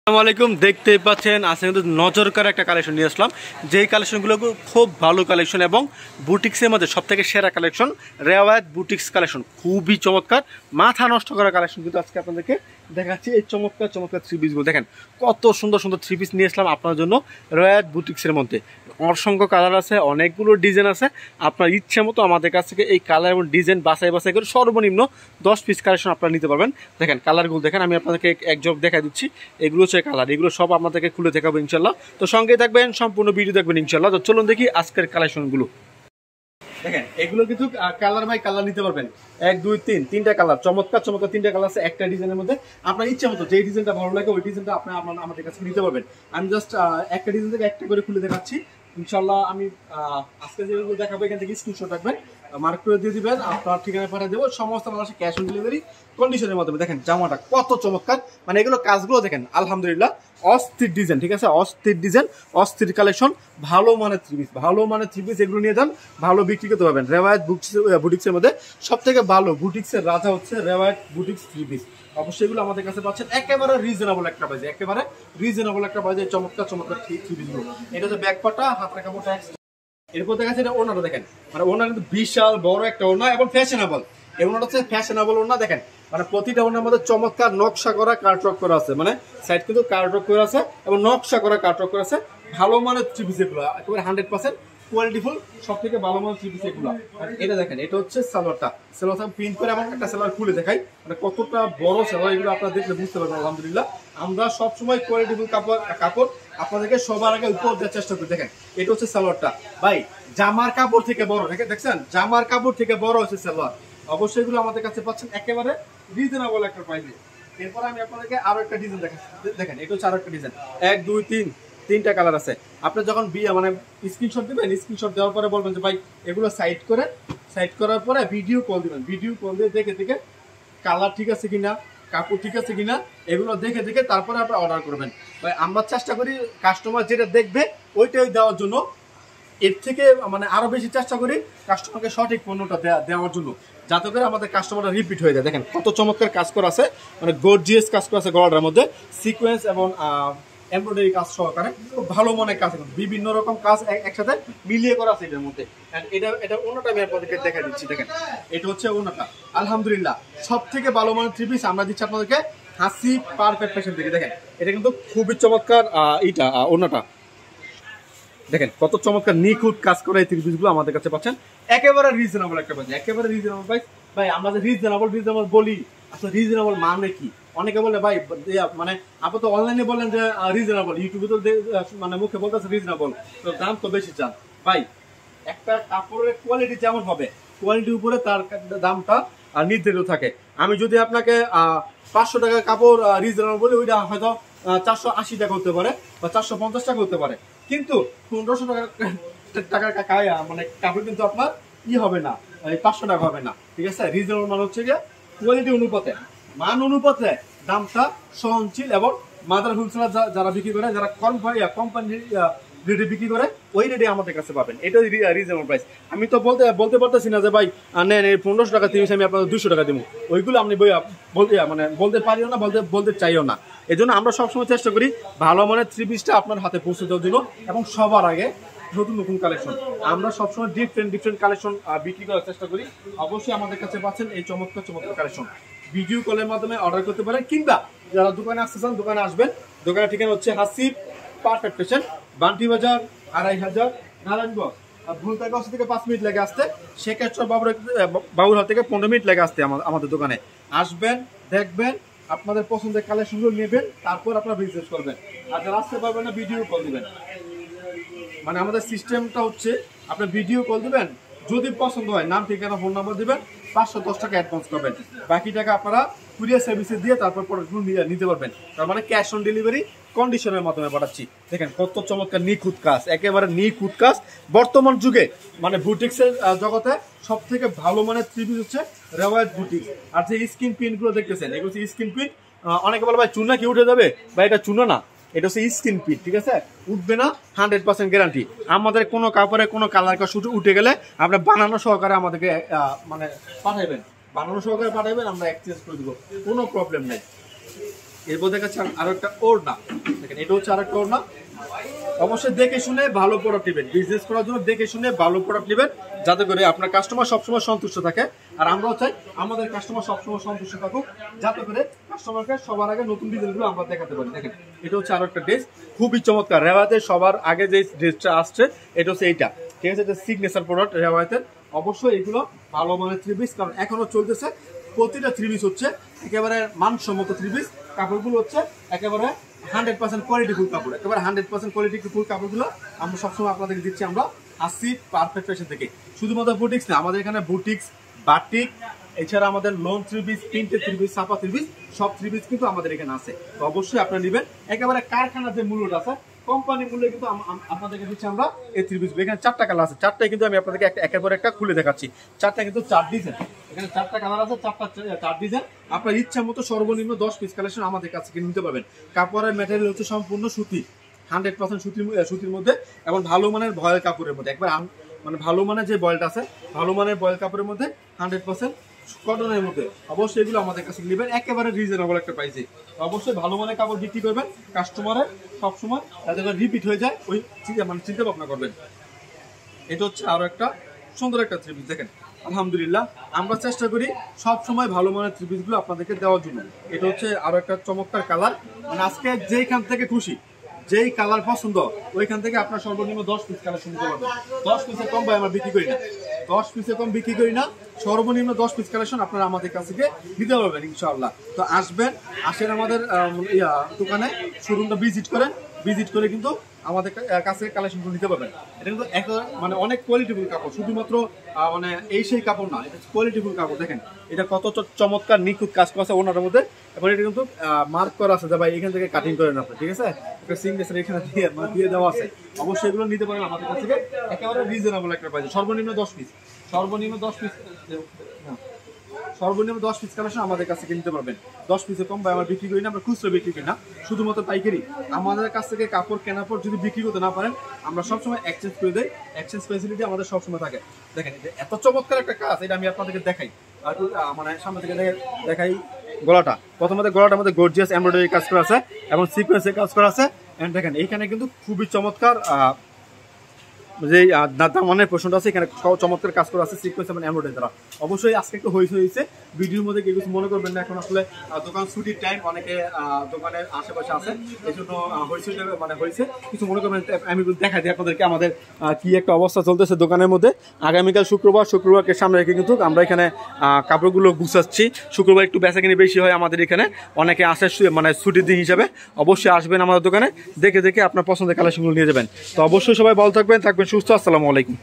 আসসালামু আলাইকুম। দেখতেই পাচ্ছেন আজকে কিন্তু নজর কাড়া একটা কালেকশন নিয়ে আসলাম, যেই কালেকশনগুলো খুব ভালো কালেকশন এবং বুটিক্সের মধ্যে সবথেকে সেরা কালেকশন। রেওয়ায়াত বুটিক্স কালেকশন খুবই চমৎকার, মাথা নষ্ট করা কালেকশন কিন্তু আজকে আপনাদেরকে দেখাচ্ছি। এই চমৎকার চমৎকার থ্রি পিসগুলো দেখেন, কত সুন্দর সুন্দর থ্রি পিস নিয়ে আসলাম আপনার জন্য রেওয়ায়াত বুটিক্সের মধ্যে। অসংখ্য কালার আছে, অনেকগুলো ডিজাইন আছে, আপনার ইচ্ছে মতো আমাদের কাছ থেকে এই কালার এবং ডিজাইন বাছাই বাছাই করে সর্বনিম্ন 10 পিস কালেকশন আপনারা নিতে পারবেন। দেখেন কালারগুলো দেখেন, আমি আপনাদেরকে এক জব দেখা দিচ্ছি। এগুলো হচ্ছে কালার, এগুলো সব আপনাদেরকে খুলে দেখাবো ইনশাল্লাহ। তো সঙ্গে থাকবেন, সম্পূর্ণ ভিডিও দেখবেন ইনশাল্লাহ। তো চলুন দেখি আজকের কালেকশনগুলো। দেখেন এগুলো কিন্তু কালার বাই কালার নিতে পারবেন, 1 2 3 তিনটা কালার, চমৎকার চমৎকার তিনটা কালার আছে একটা ডিজাইনের মধ্যে। আপনার ইচ্ছা মতো যে ডিজাইনটা ভালো লাগে ওই ডিজাইনটা আপনি আমাদের কাছে নিতে পারবেন। আমি জাস্ট একটা ডিজাইন থেকে একটা করে খুলে দেখাচ্ছি ইনশাল্লাহ। আমি আজকে যেগুলো দেখাবো এখান থেকে স্ক্রিনশট রাখবেন, মার্ক করে দিয়ে দিবেন, আপনার ঠিকানা পাঠিয়ে দেবো। সমস্ত মানুষের ক্যাশ অন ডেলিভারি কন্ডিশনের মাধ্যমে। দেখেন জামাটা কত চমৎকার, মানে এগুলো কাজগুলো দেখেন আলহামদুলিল্লাহ অস্থির ডিজাইন, ঠিক আছে, অস্থির ডিজাইন, অস্থির কালেকশন, ভালো মানের থ্রি পিস, ভালো মানের থ্রি পিস এগুলো নিয়ে যান, ভালো বিক্রি করতে পারবেন। রেওয়ায়াত বুটিক্সের মধ্যে সব থেকে ভালো বুটিক্সের রাজা হচ্ছে রেওয়ায়াত বুটিক্স থ্রি পিস। অবশ্যই এগুলো আমাদের কাছে পাচ্ছেন একেবারে রিজনেবল একটা প্রাইসে, একেবারে রিজনেবল একটা প্রাইসে চমৎকার চমৎকার থ্রি পিসগুলো। এটা হচ্ছে ব্যাক পাটা, হাত রাখা মোটা। এরপর দেখা যাচ্ছে এটা ওনাটা দেখেন, মানে ওনার কিন্তু বিশাল বড় একটা ওনা এবং ফ্যাশনেবল। এই ওনাটা হচ্ছে ফ্যাশনেবল ওনা। দেখেন মানে প্রতিটা ওনার মধ্যে চমৎকার নকশা করা কার্টওয়ার্ক করা আছে, মানে সাইড কিন্তু কার্টওয়ার্ক করা আছে এবং নকশা করা কার্টওয়ার্ক করা আছে। ভালো মানের থ্রি পিস এগুলো, একেবারে 100% কোয়ালিটিফুল, সব থেকে ভালো মানের থ্রি পিস এগুলো। এটা দেখেন, এটা হচ্ছে সালোয়ারটা, সালোয়ারটা প্রিন্ট করে এমন একটা সালোয়ার খুলে দেখাই, মানে কতটা বড় সালোয়ার, এগুলো আপনারা দেখলে বুঝতে পারবেন। আলহামদুলিল্লাহ আমরা সবসময় কোয়ালিটিফুল কাপড় আপনাদেরকে সবার আগে উপর দেওয়ার চেষ্টা করি। দেখেন এটা হচ্ছে সালোয়ারটা, ভাই জামার কাপড় থেকে বড়, দেখছেন জামার কাপড় থেকে বড় হচ্ছে সালোয়ার। অবশ্যই এগুলো আমাদের কাছে পাচ্ছেন একেবারে রিজনেবল একটা প্রাইসে। এরপর আমি আপনাদেরকে আরো একটা ডিজাইন দেখাচ্ছি। দেখেন এটা হচ্ছে আরো একটা ডিজাইন, 1 2 3 তিনটা কালার আছে। আপনি যখন মানে স্ক্রিনশট দিবেন, স্ক্রিনশট দেওয়ার পরে বলবেন যে ভাই এগুলো সাইড করেন, সাইড করার পরে ভিডিও কল দিবেন, ভিডিও কল দিয়ে দেখে দেখে কালার ঠিক আছে কিনা, কাপড় ঠিক আছে কিনা, এগুলো দেখে দেখে তারপরে আপনি অর্ডার করবেন। ভাই আমরা চেষ্টা করি কাস্টমার যেটা দেখবে ওইটাই দেওয়ার জন্য, এর থেকে মানে আরো বেশি চেষ্টা করি কাস্টমারকে সঠিক পণ্যটা দেওয়ার জন্য, যাতে করে আমাদের কাস্টমাররা রিপিট হয়ে যায়। দেখেন কত চমৎকার কাজ করা আছে, মানে গর্জিয়াস কাজ করা আছে গলাটার মধ্যে, সিকোয়েন্স এবং এমব্রয়ডারি কাজ সহকারে খুব ভালো মনের কাজ, বিভিন্ন রকম কাজ একসাথে মিলিয়ে করা আছে এটার মধ্যে। এটা ওনাটা আমি আপনাদেরকে দেখা দিচ্ছি। দেখেন এটা হচ্ছে ওনাটা, আলহামদুলিল্লাহ সব থেকে ভালো মানের থ্রি পিস আমরা দিচ্ছি আপনাদেরকে হাসি পারফেক্ট ফ্যাশন থেকে। দেখেন এটা কিন্তু খুবই চমৎকার, এইটা ওনাটা দেখেন কত চমৎকার নিখুঁত কাজ করে এই থ্রি পিসগুলো আমাদের কাছে পাচ্ছেন একেবারে রিজনেবল একটা প্রাইস, একেবারে রিজনেবল প্রাইস। ভাই আমরা যে রিজনেবল বলি, আসলে রিজনেবল মানে কি? অনেকে বলে ভাই মানে আপনি তো অনলাইনে বলেন যে রিজনেবল, ইউটিউবে তো মানে মুখে বলতেছে রিজনেবল, তো দাম তো বেশি চান। ভাই একটা কাপড়ের কোয়ালিটি যেমন হবে, কোয়ালিটির উপরে তার দামটা নির্ধারিত থাকে। আমি যদি আপনাকে 500 টাকার কাপড় রিজনেবল বলি, ওইটা হয়তো 480 টাকা হতে পারে বা 450 টাকা হতে পারে, কিন্তু 1500 টাকার মানে কাপড় কিন্তু আপনার হবে না, 500 টাকা হবে না, ঠিক আছে। রিজনেবল মানে হচ্ছে গিয়ে কোয়ালিটি অনুপাতে, মান অনুপাতে দামটা সহনশীল এবং মাদার হোলসেলার যারা বিক্রি করে, যারা কোম্পানি রেটে বিক্রি করে ওই রেটে আমাদের কাছে পাবেন। এটাই রিজনেবল প্রাইস। আমি তো বলতে পারতেছি না যে ভাই নেন 1500 টাকা তিরিশ আমি আপনাদের 200 টাকা দিব, ওইগুলো আপনি মানে বলতে পারিও না, বলতে চাইও না। এই জন্য আমরা সবসময় চেষ্টা করি ভালো মানের থ্রি পিসটা আপনার হাতে পৌঁছে দেওয়ার জন্য, এবং সবার আগে নতুন নতুন কালেকশন আমরা সবসময় ডিফারেন্ট কালেকশন বিক্রি করার চেষ্টা করি। অবশ্যই আমাদের কাছে পাচ্ছেন এই চমৎকার কালেকশন। ভিডিও কলের মাধ্যমে অর্ডার করতে পারেন, কিংবা যারা দোকানে আসতে চান দোকানে আসবেন। দোকানের ঠিকানা হচ্ছে হাসিব পারফেক্ট ফ্যাশন, বান্টি বাজার 2500 নারায়ণগঞ্জ। ভুলতাগঞ্জ থেকে 5 মিনিট লাগে আসতে, শেখেশ্বর বাবুরহাট থেকে 15 মিনিট লাগে আসতে আমাদের দোকানে। আসবেন, দেখবেন, আপনাদের পছন্দের কালেকশনগুলো নেবেন, তারপর আপনারা বিজনেস করবেন। আর যারা আসতে পারবেন না ভিডিও কল দিবেন, মানে আমাদের সিস্টেমটা হচ্ছে আপনার ভিডিও কল দিবেন, যদি পছন্দ হয় নাম ঠিকানা ফোন নাম্বার দিবেন, 510 টাকা অ্যাডভান্স করবেন, বাকি টাকা আপনারা কুরিয়ার সার্ভিসে দিয়ে তারপর প্রোডাক্টগুলো নিতে পারবেন। তার মানে ক্যাশ অন ডেলিভারি কন্ডিশনের মাধ্যমে পাঠাচ্ছি। দেখেন কত চমৎকার নিখুঁত কাজ, একেবারে নিখুঁত কাজ। বর্তমান যুগে মানে বুটিক্সের জগতে সব থেকে ভালো মানের থ্রি পিস হচ্ছে রেওয়ায়াত বুটিক্স। আর যে স্ক্রিন প্রিন্টগুলো দেখতেছেন এগুলো হচ্ছে স্ক্রিন প্রিন্ট। অনেকে বলে ভাই চুনা কি উঠে যাবে, বা এটা চুনা না, এটা হচ্ছে স্ক্রিন প্রিন্ট, ঠিক আছে, উঠবে না, 100% গ্যারান্টি। আমাদের কোনো কাপড়ে কোনো কালার শুধু উঠে গেলে আপনি বানানো সহকারে আমাদেরকে মানে পাঠাইবেন, বানানো সহকারে পাঠাইবেন, আমরা এক্সচেঞ্জ করে দেবো, কোনো প্রবলেম নেই। এরপর দেখাচ্ছি আরো একটা ওড়না, দেখেন এটা হচ্ছে আরেকটা ওড়না। অবশ্যই দেখে শুনে ভালো প্রোডাক্ট নেবেন, বিজনেস করার জন্য দেখে শুনে ভালো প্রোডাক্ট নেবেন, যাতে করে আপনার কাস্টমার সবসময় সন্তুষ্ট থাকে। আর আমরাও চাই আমাদের কাস্টমার সবসময় সন্তুষ্ট থাকুক, যাতে করে কাস্টমারকে সবার আগে নতুন ডিজাইনগুলো আমরা দেখাতে পারি। দেখেন এটা হচ্ছে আরো একটা ড্রেস, খুবই চমৎকার। রেওয়ায়তের সবার আগে যে ড্রেসটা আসছে এটা হচ্ছে এইটা, ঠিক আছে, এটা সিগনেচার প্রোডাক্ট রেওয়ায়তের। অবশ্যই এগুলো ভালো মানের থ্রি পিস, কারণ এখনো চলতেছে, প্রতিটা থ্রি পিস হচ্ছে একেবারে মানসম্মত থ্রি পিস। কাপড়গুলো হচ্ছে একেবারে 100% কোয়ালিটিফুল কাপড়, একেবারে 100% কোয়ালিটিফুল কাপড়গুলো আমরা সবসময় আপনাদেরকে দিচ্ছি আমরা আসি পারফেক্ট ফ্যাশন থেকে। শুধুমাত্র বুটিক্স না, আমাদের এখানে বুটিক্স, বাটিক, এছাড়া আমাদের loan three piece, printed three piece, ছাপা থ্রি পিস, সব থ্রি পিস কিন্তু আমাদের এখানে আছে। তো অবশ্যই আপনারা নেবেন, একেবারে কারখানার যে মূল্যটা আছে কোম্পানি মূল্যে কিন্তু আপনাদেরকে দিচ্ছি আমরা এই থ্রি পিস। এখানে 4টা কালার আছে, 4টাই কিন্তু আমি আপনাদেরকে একের পর একটা খুলে দেখাচ্ছি। 4টা কিন্তু 4 ডিজাইন, এখানে 4টা কালার আছে, 4 ডিজাইন। আপনার ইচ্ছা মতো সর্বনিম্ন 10 পিস কালেকশন আমাদের কাছে নিতে পারবেন। কাপড়ের ম্যাটেরিয়াল হচ্ছে সম্পূর্ণ সুতি, 100% সুতির মধ্যে, এবং ভালো মানের ভয়েল কাপড়ের মধ্যে। একবার মানে ভালো মানের যে বয়েলটা আছে, ভালো মানের বয়েল কাপড়ের মধ্যে 100% কটনের মধ্যে। অবশ্যই এগুলো আমাদের কাছে নেবেন একেবারে রিজনেবল একটা প্রাইসে। অবশ্যই ভালো মানের কাপড় বিক্রি করবেন, কাস্টমারের সবসময় যাতে রিপিট হয়ে যায় ওই মানে চিন্তা ভাবনা করবেন। এটা হচ্ছে আরো একটা সুন্দর একটা থ্রি পিস। দেখেন আলহামদুলিল্লাহ আমরা চেষ্টা করি সব সময় ভালো মানের থ্রি পিসগুলো আপনাদেরকে দেওয়ার জন্য। এটা হচ্ছে আরো একটা চমৎকার কালার, মানে আজকে যেইখান থেকে খুশি, যেই কালার পছন্দ ওইখান থেকে আপনার সর্বনিম্ন 10 পিস কালেকশন নিতে পারবেন। 10 পিসের কম ভাই আমরা বিক্রি করি না, 10 পিসের কম বিক্রি করি না, সর্বনিম্ন 10 পিস কালেকশন আপনারা আমাদের কাছ থেকে নিতে পারবেন ইনশাআল্লাহ। তো আসেন আমাদের দোকানে, শোরুমটা ভিজিট করে কিন্তু আমাদের কাছে কালেকশনগুলো নিতে পারবেন। এটা কিন্তু মানে অনেক কোয়ালিটিফুল কাপড়, শুধুমাত্র মানে এই সেই কাপড় না, এটা কোয়ালিটিফুল কাপড়। দেখেন এটা কত চমৎকার নিখুঁত কাজ করা আছে ওনার মধ্যে, এবং এটা কিন্তু মার্ক করা আছে যে ভাই এখান থেকে কাটিং করেন আপনি, ঠিক আছে, একটা সিগনেচার এখানে দিয়ে দেওয়া আছে। অবশ্যই এগুলো নিতে পারেন আমাদের কাছ থেকে একেবারে রিজনেবল একটা প্রাইসে। সর্বনিম্ন 10 পিস, সর্বনিম্ন 10 পিস কালেকশন আমাদের কাছে কিনতে পারবেন। 10 পিসের কম ভাই আমরা বিক্রি করি না, আমরা খুচরো বিক্রি করি না, শুধুমাত্র পাইকারি। আমাদের কাছ থেকে কাপড় কেনার পর যদি বিক্রি করতে না পারেন, আমরা সবসময় এক্সচেঞ্জ করে দেই, এক্সচেঞ্জ ফ্যাসিলিটি আমাদের সবসময় থাকে। দেখেন এত চমৎকার একটা কাজ, এটা আমি আপনাদেরকে দেখাই, মানে সামনে থেকে দেখাই। গলাটা প্রথমত গলাটার মধ্যে গর্জিয়াস এমব্রয়ডারি কাজ করা আছে এবং সিকোয়েন্সের কাজ করা আছে। এন্ড দেখেন এইখানে কিন্তু খুবই চমৎকার যে দামানের প্রশ্নটা আছে, এখানে চমৎকার কাজ করা আছে সিকোয়েন্স এবং এমব্রয়ডারি দ্বারা। অবশ্যই আজকে একটু হয়েছে ভিডিওর মধ্যে, কেউ কিছু মনে করবেন না, এখন আসলে দোকান ছুটির টাইম, অনেকে দোকানের আশেপাশে আছে, এই জন্য হয়েছে কিছু মনে করবেন। আমি দেখা দিই আপনাদেরকে আমাদের কি একটা অবস্থা চলতেছে দোকানের মধ্যে। আগামীকাল শুক্রবারকে সামনে রেখে কিন্তু আমরা এখানে কাপড়গুলো গুছাচ্ছি। শুক্রবার একটু বেচাকিনি বেশি হয় আমাদের এখানে, অনেকে আসে মানে ছুটির দিন হিসাবে। অবশ্যই আসবেন আমাদের দোকানে, দেখে আপনার পছন্দের কালেকশনগুলো নিয়ে যাবেন। তো অবশ্যই সবাই ভালো থাকবেন সুস্থ। আসসালামু আলাইকুম।